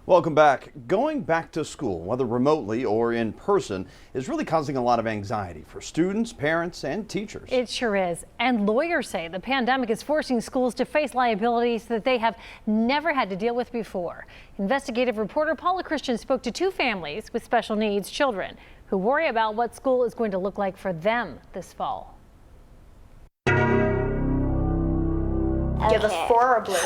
Welcome back. Going back to school, whether remotely or in person, is really causing a lot of anxiety for students, parents, and teachers. It sure is. And lawyers say the pandemic is forcing schools to face liabilities that they have never had to deal with before. Investigative reporter Paula Christian spoke to two families with special needs children who worry about what school is going to look like for them this fall. Give us 4 or blue.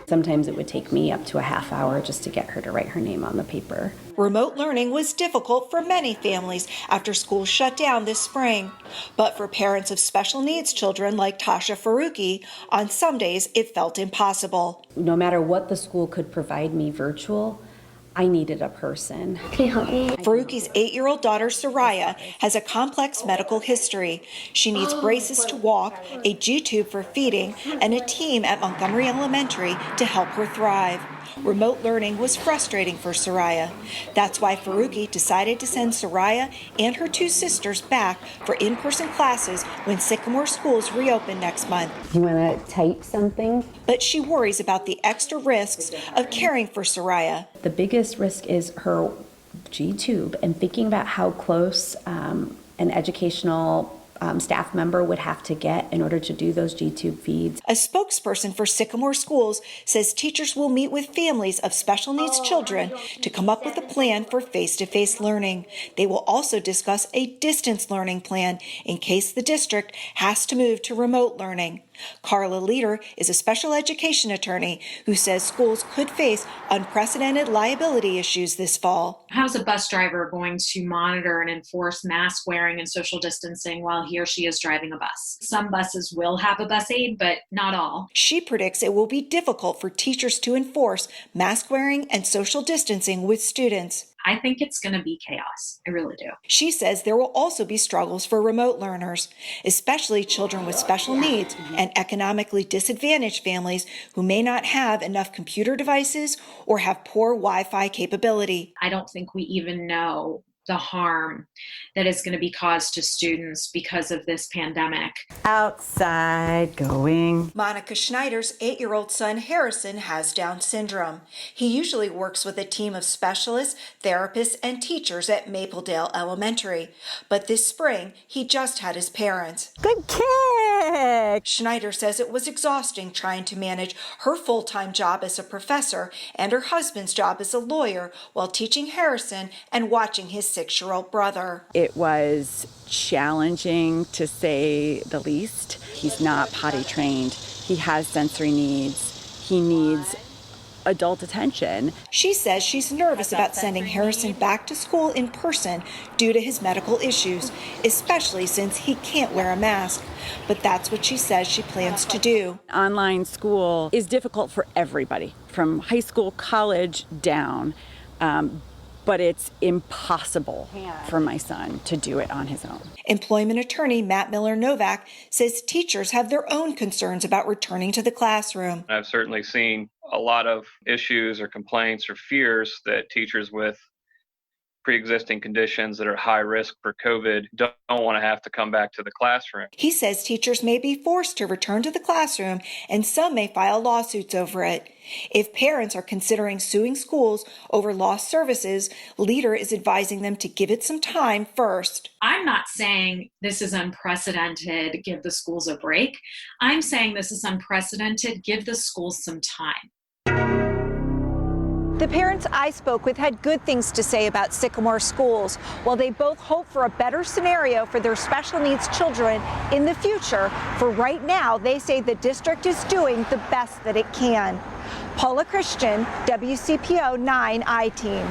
Sometimes it would take me up to a half hour just to get her to write her name on the paper. Remote learning was difficult for many families after schools shut down this spring. But for parents of special needs children like Tasha Faruqi, on some days it felt impossible. No matter what the school could provide me virtual, I needed a person. Can you help me? Faruqi's 8-year-old daughter Soraya has a complex medical history. She needs braces to walk, a G-tube for feeding, and a team at Montgomery Elementary to help her thrive. Remote learning was frustrating for Soraya. That's why Faruqi decided to send Soraya and her 2 sisters back for in-person classes when Sycamore schools reopen next month. You want to type something? But she worries about the extra risks of caring for Soraya. The biggest risk is her G-tube and thinking about how close an educational staff member would have to get in order to do those G-tube feeds. A spokesperson for Sycamore Schools says teachers will meet with families of special needs children to come up with a plan for face-to-face learning. They will also discuss a distance learning plan in case the district has to move to remote learning. Carla Leader is a special education attorney who says schools could face unprecedented liability issues this fall. How's a bus driver going to monitor and enforce mask wearing and social distancing while he or she is driving a bus? Some buses will have a bus aid, but not all. She predicts it will be difficult for teachers to enforce mask wearing and social distancing with students. I think it's going to be chaos. I really do. She says there will also be struggles for remote learners, especially children with special needs and economically disadvantaged families who may not have enough computer devices or have poor Wi-Fi capability. I don't think we even know the harm that is going to be caused to students because of this pandemic. Outside going. Monica Schneider's 8-year-old son Harrison has Down syndrome. He usually works with a team of specialists, therapists, and teachers at Mapledale Elementary. But this spring, he just had his parents. Good kick! Schneider says it was exhausting trying to manage her full-time job as a professor and her husband's job as a lawyer while teaching Harrison and watching his 6-year-old brother. It was challenging, to say the least. He's not potty trained. He has sensory needs. He needs adult attention. She says she's nervous about sending Harrison back to school in person due to his medical issues, especially since he can't wear a mask. But that's what she says she plans to do. Online school is difficult for everybody, from high school, college, down. But it's impossible for my son to do it on his own. Employment attorney Matt Miller-Novak says teachers have their own concerns about returning to the classroom. I've certainly seen a lot of issues or complaints or fears that teachers with pre-existing conditions that are high risk for COVID don't want to have to come back to the classroom. He says teachers may be forced to return to the classroom and some may file lawsuits over it. If parents are considering suing schools over lost services, Leader is advising them to give it some time first. I'm not saying this is unprecedented, give the schools a break. I'm saying this is unprecedented, give the schools some time. The parents I spoke with had good things to say about Sycamore schools. While they both hope for a better scenario for their special needs children in the future, for right now, they say the district is doing the best that it can. Paula Christian, WCPO 9 I-Team.